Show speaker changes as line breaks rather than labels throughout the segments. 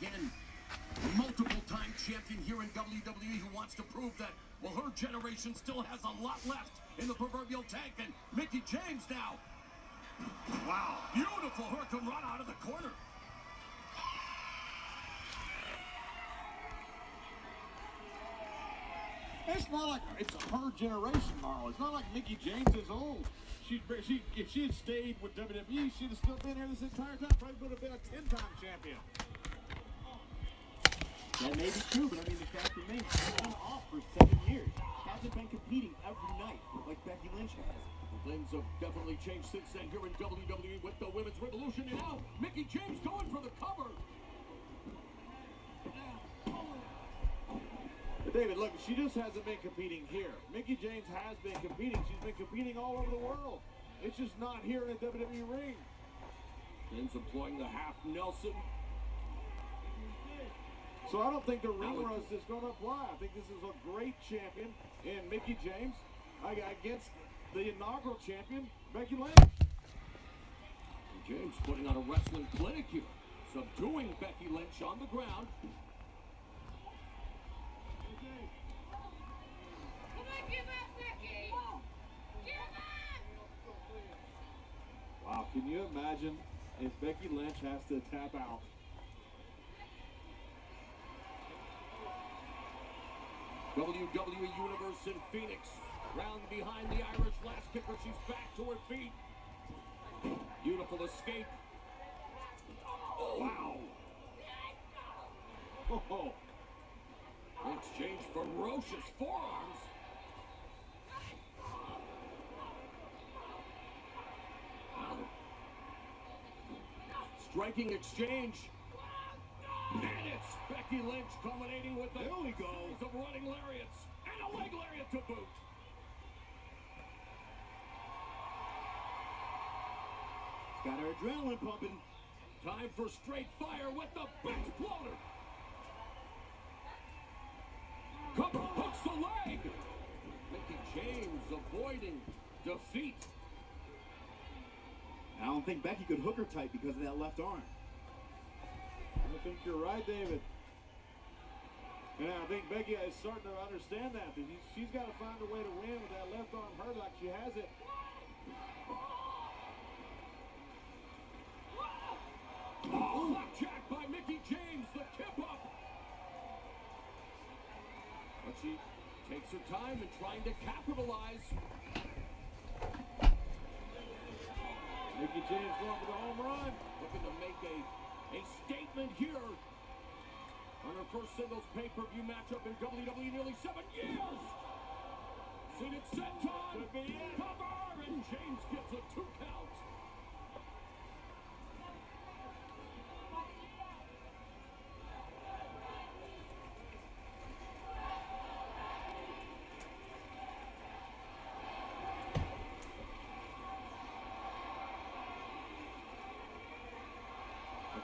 again. Multiple-time champion here in WWE who wants to prove that, well, her generation still has a lot left in the proverbial tank. And Mickie James now. Wow, beautiful hurricane run out of the corner.
It's not like it's her generation, Marlo. It's not like Mickie James is old. If she had stayed with WWE, she'd have still been here this entire time. Probably would have been a 10-time champion.
That may be true, but I mean, the fact remains she's been off for 7 years. Hasn't been competing every night like Becky Lynch has.
Things have definitely changed since then here in WWE with the Women's Revolution. And now, Mickie James going for the cover.
But David, look, she just hasn't been competing here. Mickie James has been competing. She's been competing all over the world. It's just not here in a WWE ring.
James employing the half Nelson.
So I don't think the ring rust is going to apply. I think this is a great champion in Mickie James against the inaugural champion, Becky Lynch.
James putting on a wrestling clinic here, subduing Becky Lynch on the ground.
Wow, can you imagine if Becky Lynch has to tap out?
WWE Universe in Phoenix. Round behind the Irish last kicker. She's back to her feet. Beautiful escape. Oh, wow.
Oh.
Exchange ferocious forearms. Wow. Striking exchange. And it's Becky Lynch culminating with the series of running lariats and a leg lariat to boot.
Got her adrenaline pumping.
Time for straight fire with the back floater. Cover hooks the leg. Mickie James avoiding defeat.
I don't think Becky could hook her tight because of that left arm.
I think you're right, David. And I think Becky is starting to understand that. She's got to find a way to win with that left arm hurt like she has it.
Oh, flapjack by Mickie James, the tip up. But she takes her time in trying to capitalize.
Mickie James going for the home run.
Looking to make a statement here on her first singles pay-per-view matchup in WWE nearly 7 years. Seen it set time.
Could be it.
Cover, and James gets a 2 count.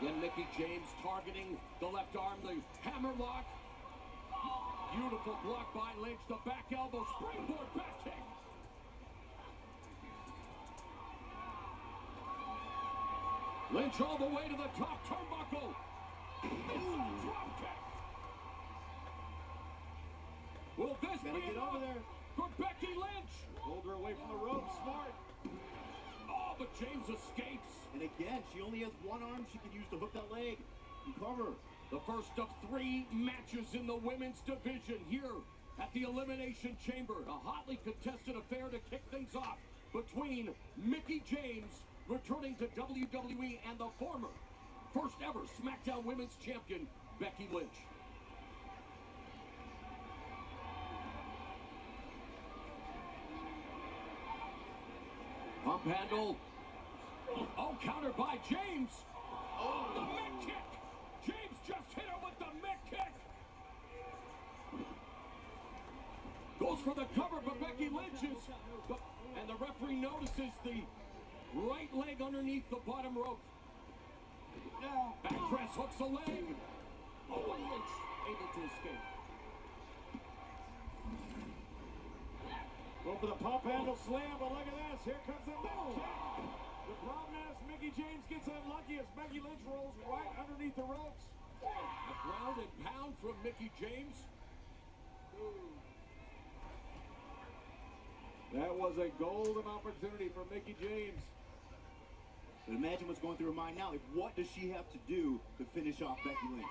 Again, Mickie James targeting the left arm, the hammer lock. Beautiful block by Lynch, the back elbow, springboard back kick. Lynch all the way to the top turnbuckle. It's a drop kick. Will this be enough
over there
for Becky Lynch?
Hold her away from the rope, smart.
Oh, but James escapes.
And again, she only has one arm she can use to hook that leg and cover.
The first of 3 matches in the women's division here at the Elimination Chamber. A hotly contested affair to kick things off between Mickie James, returning to WWE, and the former first ever SmackDown Women's Champion, Becky Lynch. Pump handle. Oh, counter by James. Oh, the mid kick. James just hit her with the mid kick. Goes for the cover, but Becky Lynch is... And the referee notices the right leg underneath the bottom rope. Back press hooks the leg. Oh, and Lynch able to escape.
Go for the pump handle slam, but look at this. Here comes the middle kick. The problem is Mickie James gets unlucky as Becky Lynch rolls right underneath the ropes.
ground and pound from Mickie James.
That was a golden opportunity for Mickie James.
But imagine what's going through her mind now. Like, what does she have to do to finish off Becky Lynch?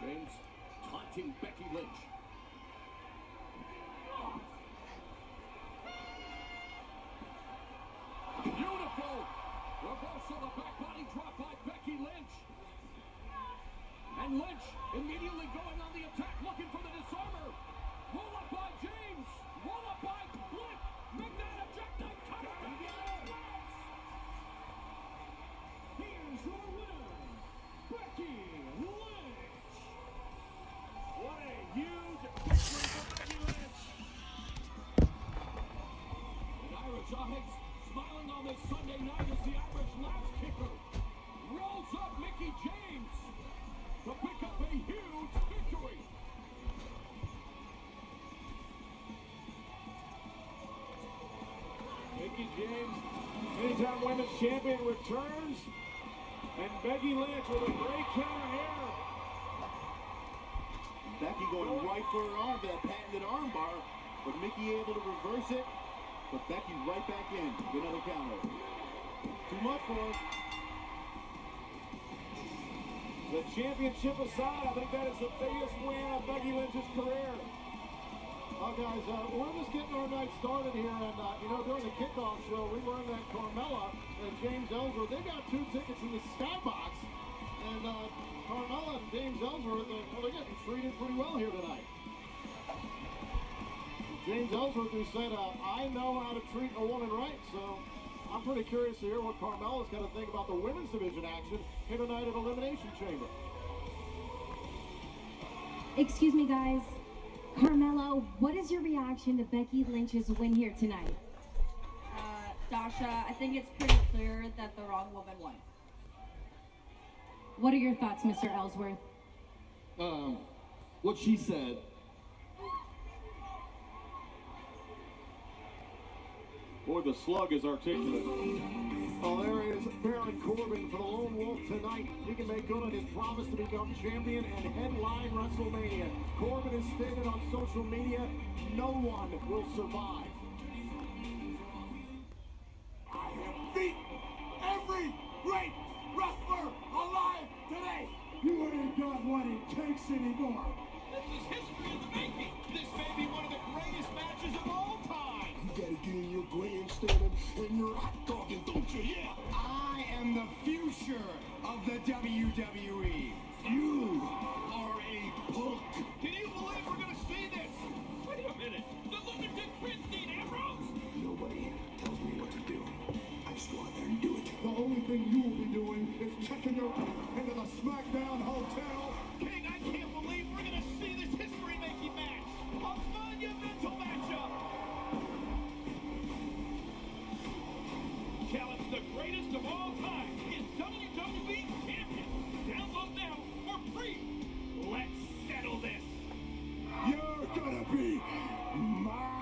James taunting Becky Lynch. Beautiful reversal, the back body drop by Becky Lynch. And Lynch immediately going on the attack, looking for the disarmer. Roll up by James. Roll up by Lynch. Make that objective. Cut it.
Here's your winner, Becky Lynch.
What a huge victory for Becky Lynch.
And Irish Onyx smiling on this Sunday night as the Irish last kicker rolls up Mickie James to pick up a huge victory.
Mickie James, anytime women's champion, returns. And Becky Lynch with a great counter here.
Becky going right for her arm, that patented arm bar. But Mickie able to reverse it. But Becky right back in with another counter. Too much for her.
The championship aside, I think that is the biggest win of Becky Lynch's career.
Guys, we're just getting our night started here, and during the kickoff show, we learned that Carmella and James Ellsworth, they got 2 tickets in the skybox, and Carmella and James Ellsworth, they're getting treated pretty well here tonight. James Ellsworth, who said, I know how to treat a woman right, so I'm pretty curious to hear what Carmella's going to think about the women's division action here tonight at Elimination Chamber.
Excuse me, guys. Carmella, what is your reaction to Becky Lynch's win here tonight?
Dasha, I think it's pretty clear that the wrong woman won.
What are your thoughts, Mr. Ellsworth?
What she said.
Boy, the slug is articulate.
Oh, there is Baron Corbin for the Lone Wolf tonight. He can make good on his promise to become champion and headline WrestleMania. Corbin has stated on social media, no one will survive.
I have beaten every great wrestler alive today.
You ain't got what it takes anymore.
This is history in the making. This may be one of the greatest matches of all time.
You gotta get in your grandstand and you're hot dogging, don't you? Yeah.
I am the future of the WWE.
You are a punk.
Can you believe we're gonna see this? Wait a minute. The lunatic prince Dean Ambrose?
Nobody tells me what to do. I just go out there and do it. The only thing you will be doing is checking out into the SmackDown Hotel.
King, I can't believe we're gonna see this history-making match. A monumental matchup. Challenge the greatest of all time. Is WWE champion. Download now for free. Let's settle this.
You're gonna be mine.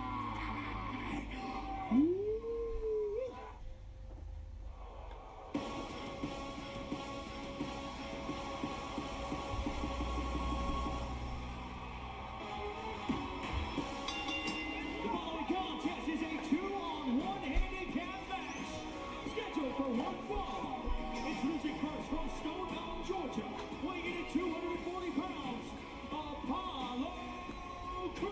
The following contest is a 2-on-1 handicap match. Scheduled for one fall. Introducing first from Stone Mountain, Georgia, weighing in at 240 pounds, Apollo Crews.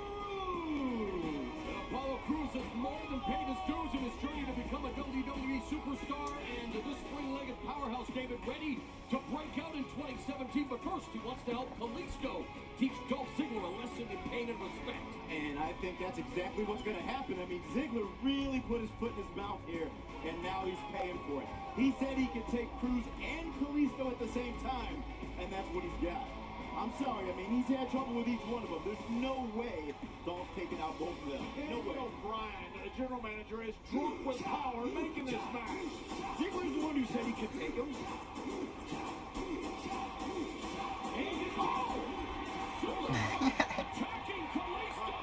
And Apollo Crews has more than paid his dues in his journey to become a WWE superstar, and this spring-legged powerhouse David ready to break out in 2017. But first, he wants to help Kalisto teach Dolph Ziggler a lesson in pain and respect.
And I think that's exactly what's going to happen. I mean, Ziggler really put his foot in his mouth here, and now he's paying for it. He said he could take Crews and Kalisto at the same time, and that's what he's got. I'm sorry, I mean, he's had trouble with each one of them. There's no way Dolph's taking out both of them. No way.
Bryan, the general manager, is drunk with power making this match.
Ziggler's the one who said he could take him.
Attacking Kalisto,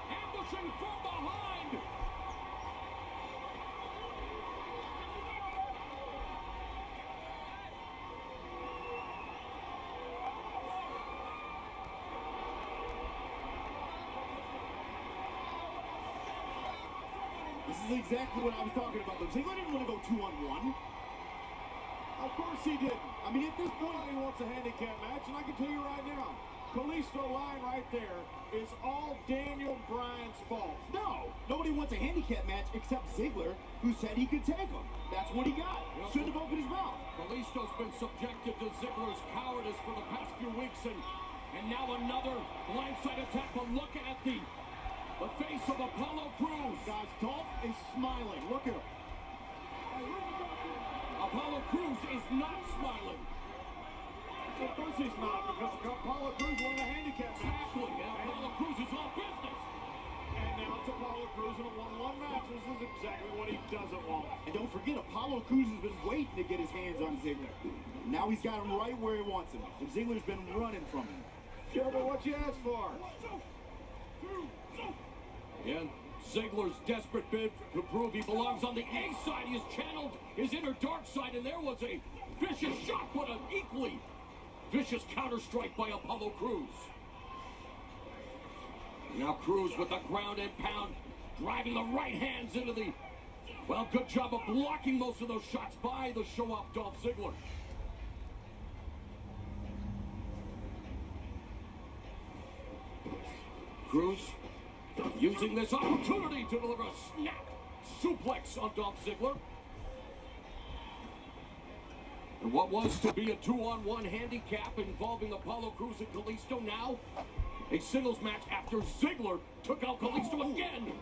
ambushing from behind.
is exactly what I was talking about. But Ziggler didn't want to go 2-on-1.
Of course he didn't. I mean, at this point, he wants a handicap match, and I can tell you right now, Kalisto line right there is all Daniel Bryan's fault.
No, nobody wants a handicap match except Ziggler, who said he could take him. That's what he got. Shouldn't have opened his mouth.
Kalisto's been subjected to Ziggler's cowardice for the past few weeks, and now another blindside attack. But look at the face of Apollo Crews.
Guys, Dolph is smiling. Look at him.
Apollo Crews is not smiling.
Of course he's not, because Apollo Crews won a handicap match.
Exactly, and Apollo Crews is all business.
And now it's Apollo Crews in a 1-1 match. This is exactly what he doesn't want.
And don't forget, Apollo Crews has been waiting to get his hands on Ziggler. Now he's got him right where he wants him. And Ziggler's been running from him.
Careful what you ask for.
And Ziggler's desperate bid to prove he belongs on the A side. He has channeled his inner dark side, and there was a vicious shot, but an equally vicious counter strike by Apollo Crews. Now Crews with the ground and pound, driving the right hands into the... Well, good job of blocking most of those shots by the show-off Dolph Ziggler. Crews using this opportunity to deliver a snap suplex on Dolph Ziggler. And what was to be a 2-on-1 handicap involving Apollo Crews and Kalisto, now a singles match after Ziggler took out Kalisto again.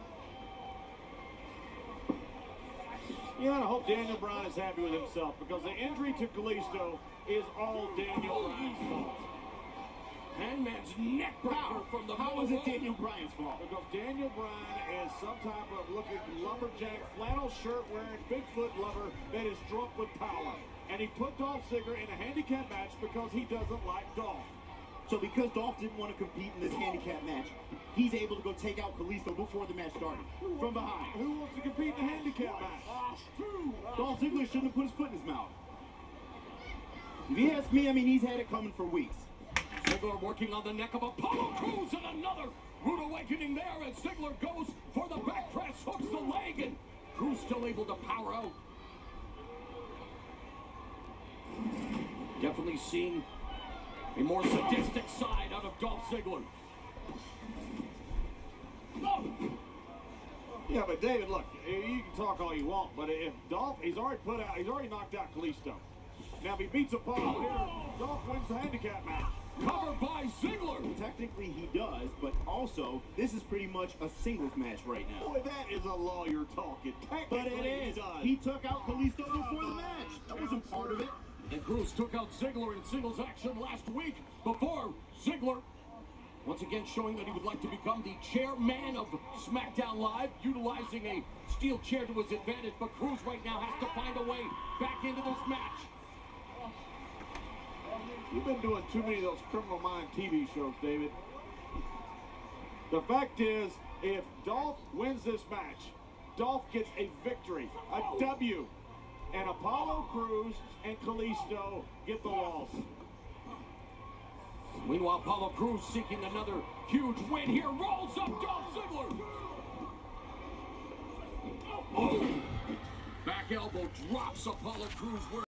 You gotta hope Daniel Bryan is happy with himself, because the injury to Kalisto is all Daniel Bryan's fault.
Hangman's neck breaker from the
How is it Daniel Bryan's fault?
Because Daniel Bryan is some type of looking lumberjack, flannel shirt wearing Bigfoot lover that is drunk with power. And he put Dolph Ziggler in a handicap match because he doesn't like Dolph.
So because Dolph didn't want to compete in this handicap match, he's able to go take out Kalisto before the match started. From behind.
Who wants to compete in a handicap match?
Dolph Ziggler shouldn't have put his foot in his mouth. If you ask me, I mean, he's had it coming for weeks.
Ziggler working on the neck of Apollo Crews, and another rude awakening there as Ziggler goes for the back press, hooks the leg, and Crews still able to power out. Definitely seeing a more sadistic side out of Dolph Ziggler.
Yeah, but David, look, you can talk all you want, but if Dolph, he's already knocked out Kalisto. Now if he beats Apollo here, Dolph wins the handicap match.
Covered by Ziggler.
Technically he does, but also this is pretty much a singles match right now.
Boy, that is a lawyer talking.
But
Technically,
it is.
he does.
He took out Kalisto before the match. That wasn't part of it.
And Crews took out Ziggler in singles action last week before Ziggler, once again showing that he would like to become the chairman of SmackDown Live, utilizing a steel chair to his advantage. But Crews right now has to find a way back into this match.
You've been doing too many of those Criminal Mind TV shows, David. The fact is, if Dolph wins this match, Dolph gets a victory, a W. And Apollo Crews and Kalisto get the loss.
Meanwhile, Apollo Crews seeking another huge win here. Rolls up Dolph Ziggler. Oh. Back elbow drops Apollo Crews.